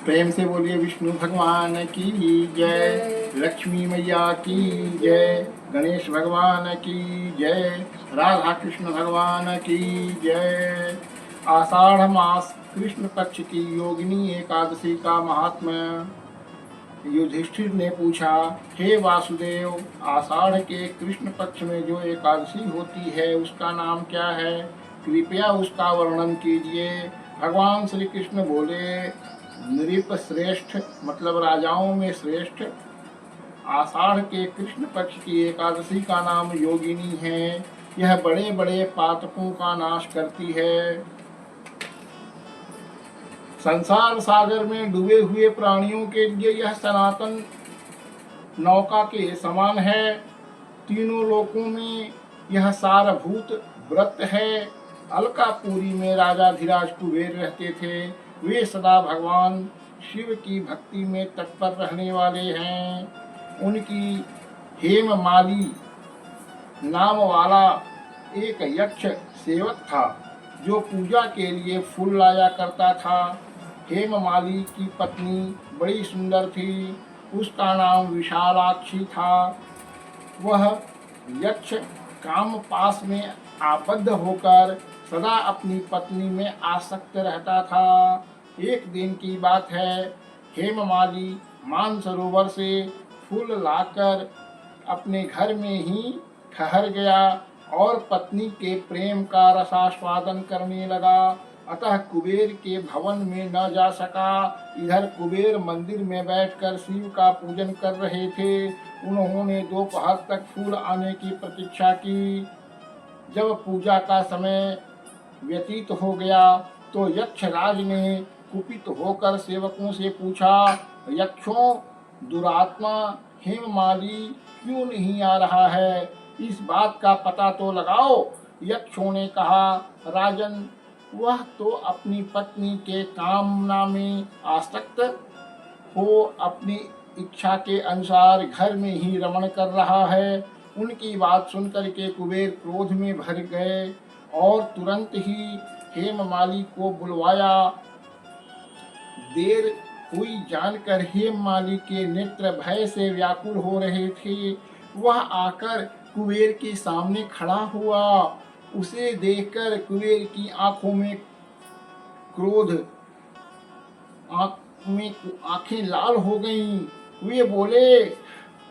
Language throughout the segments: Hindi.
प्रेम से बोलिए विष्णु भगवान की जय, लक्ष्मी मैया की जय, गणेश भगवान की जय, राधा कृष्ण भगवान की जय। आषाढ़ मास कृष्ण पक्ष की योगिनी एकादशी का महात्म्य। युधिष्ठिर ने पूछा, हे वासुदेव, आषाढ़ के कृष्ण पक्ष में जो एकादशी होती है उसका नाम क्या है? कृपया उसका वर्णन कीजिए। भगवान श्री कृष्ण बोले, नृप श्रेष्ठ मतलब राजाओं में श्रेष्ठ, आषाढ़ के कृष्ण पक्ष की एकादशी का नाम योगिनी है। यह बड़े बड़े पातकों का नाश करती है। संसार सागर में डूबे हुए प्राणियों के लिए यह सनातन नौका के समान है। तीनों लोकों में यह सारभूत व्रत है। अलकापुरी में राजाधिराज कुबेर रहते थे। वे सदा भगवान शिव की भक्ति में तत्पर रहने वाले हैं। उनकी हेममाली नाम वाला एक यक्ष सेवक था जो पूजा के लिए फूल लाया करता था। हेममाली की पत्नी बड़ी सुंदर थी। उसका नाम विशालाक्षी था। वह यक्ष काम पास में आबद्ध होकर सदा अपनी पत्नी में आसक्त रहता था। एक दिन की बात है, हेममाली मानसरोवर से फूल लाकर अपने घर में ही ठहर गया और पत्नी के प्रेम का रसास्वादन करने लगा। अतः कुबेर के भवन में न जा सका। इधर कुबेर मंदिर में बैठकर शिव का पूजन कर रहे थे। उन्होंने दोपहर तक फूल आने की प्रतीक्षा की। जब पूजा का समय व्यतीत हो गया तो यक्षराज ने कुपित होकर सेवकों से पूछा, यक्षों, दुरात्मा हेममाली क्यों नहीं आ रहा है? इस बात का पता तो लगाओ। यक्षों ने कहा, राजन, वह तो अपनी पत्नी के कामना में आसक्त हो अपनी इच्छा के अनुसार घर में ही रमण कर रहा है। उनकी बात सुनकर के कुबेर क्रोध में भर गए और तुरंत ही हेममाली को बुलवाया। देर हुई जानकर हेममाली के नेत्र भय से व्याकुल हो रहे थे। वह आकर कुबेर के सामने खड़ा हुआ। उसे देखकर कुबेर की आंखों में क्रोध, आंखें लाल हो गईं। वे बोले,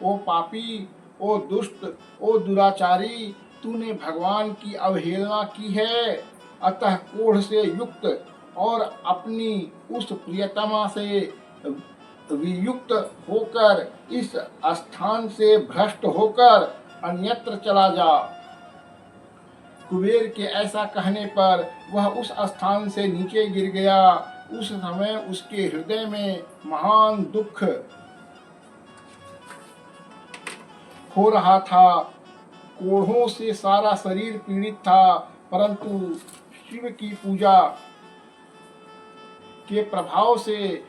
ओ पापी, ओ दुष्ट, ओ दुराचारी, तूने भगवान की अवहेलना की है। अतः क्रोध से युक्त और अपनी उस प्रियतमा से वियुक्त होकर इस स्थान से भ्रष्ट होकर अन्यत्र चला जा। कुबेर के ऐसा कहने पर वह उस स्थान से नीचे गिर गया। उस समय उसके हृदय में महान दुख हो रहा था। कोढ़ों से सारा शरीर पीड़ित था, परंतु शिव की पूजा के प्रभाव से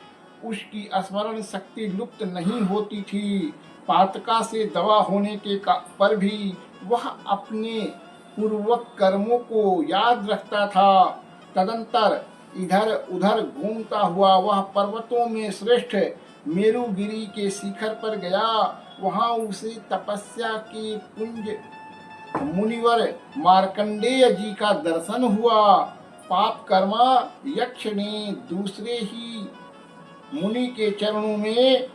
उसकी स्मरण शक्ति लुप्त नहीं होती थी। पातका से दवा होने के पर भी वह अपने पूर्वक कर्मों को याद रखता था। तदंतर इधर उधर घूमता हुआ वह पर्वतों में श्रेष्ठ मेरुगिरी के शिखर पर गया। वहां उसे तपस्या के पुंज मुनिवर मार्कंडेय जी का दर्शन हुआ। पाप कर्मा यक्ष ने दूसरे ही मुनि के चरणों में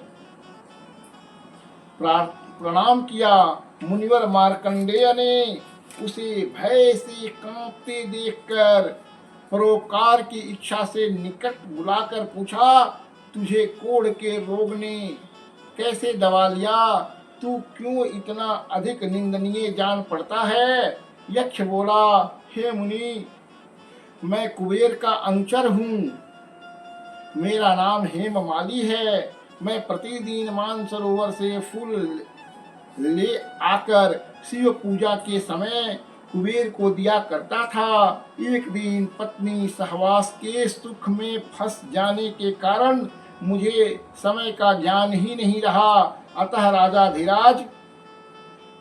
प्रणाम किया। मुनिवर मार्कंडेय ने उसे भय से कांपते देखकर परोपकार की इच्छा से निकट बुलाकर पूछा, तुझे कोढ़ के रोग ने कैसे दबा लिया? तू क्यों इतना अधिक निंदनीय जान पड़ता है? यक्ष बोला, हे मुनि, मैं कुबेर का अनुचर हूँ। मेरा नाम हेममाली है। मैं प्रतिदिन मानसरोवर से फूल ले आकर शिव पूजा के समय कुबेर को दिया करता था। एक दिन पत्नी सहवास के सुख में फंस जाने के कारण मुझे समय का ज्ञान ही नहीं रहा। अतः राजाधिराज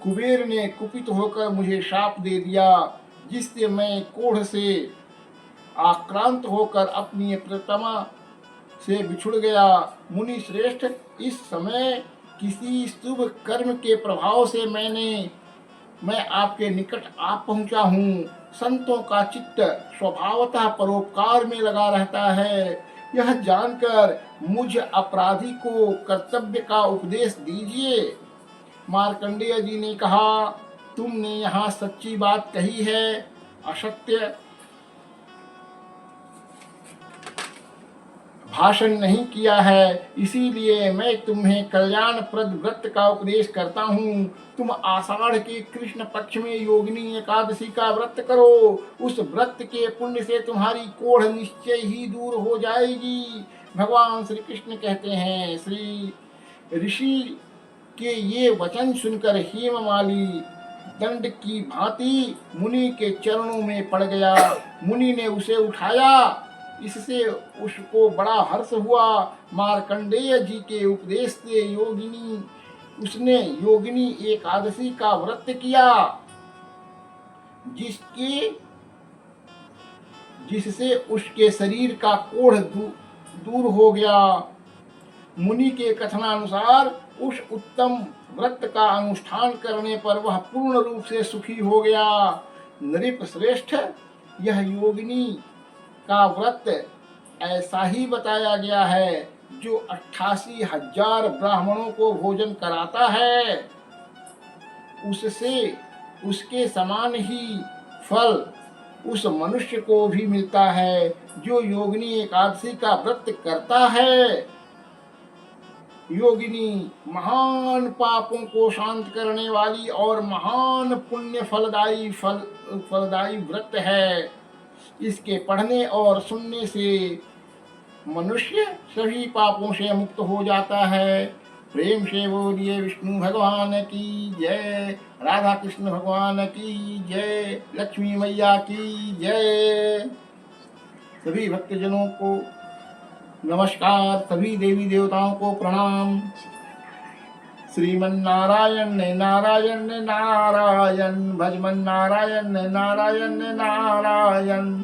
कुबेर ने कुपित होकर मुझे शाप दे दिया, जिससे मैं कोढ़ से आक्रांत होकर अपनी प्रियतमा से बिछुड़ गया। मुनि श्रेष्ठ, इस समय किसी शुभ कर्म के प्रभाव से मैं आपके निकट आ पहुंचा हूँ। संतों का चित्त स्वभावतः परोपकार में लगा रहता है। यह जानकर मुझ अपराधी को कर्तव्य का उपदेश दीजिए। मार्कंडेय जी ने कहा, तुमने यहाँ सच्ची बात कही है, असत्य भाषण नहीं किया है, इसीलिए मैं तुम्हें कल्याणप्रद व्रत का उपदेश करता हूँ। तुम आषाढ़ के कृष्ण पक्ष में योगिनी एकादशी का व्रत करो। उस व्रत के पुण्य से तुम्हारी कोढ़ निश्चय ही दूर हो जाएगी। भगवान श्री कृष्ण कहते हैं, श्री ऋषि के ये वचन सुनकर हेममाली दंड की भांति मुनि के चरणों में पड़ गया। मुनि ने उसे उठाया, इससे उसको बड़ा हर्ष हुआ। मार्कंडेय जी के उपदेश से उसने योगिनी एकादशी का व्रत किया, जिससे उसके शरीर का कोढ़ दूर हो गया। मुनि के कथनानुसार उस उत्तम व्रत का अनुष्ठान करने पर वह पूर्ण रूप से सुखी हो गया। नृप श्रेष्ठ, यह योगिनी का व्रत ऐसा ही बताया गया है जो 88,000 ब्राह्मणों को भोजन कराता है। उसके समान ही फल उस मनुष्य को भी मिलता है जो योगिनी एकादशी का व्रत करता है। योगिनी महान पापों को शांत करने वाली और महान पुण्य फलदायी व्रत है। इसके पढ़ने और सुनने से मनुष्य सभी पापों से मुक्त हो जाता है। प्रेम से बोलिए विष्णु भगवान की जय, राधा कृष्ण भगवान की जय, लक्ष्मी मैया की जय। सभी भक्तजनों को नमस्कार, सभी देवी देवताओं को प्रणाम। श्रीमन नारायण नारायण नारायण, भजमन नारायण नारायण नारायण।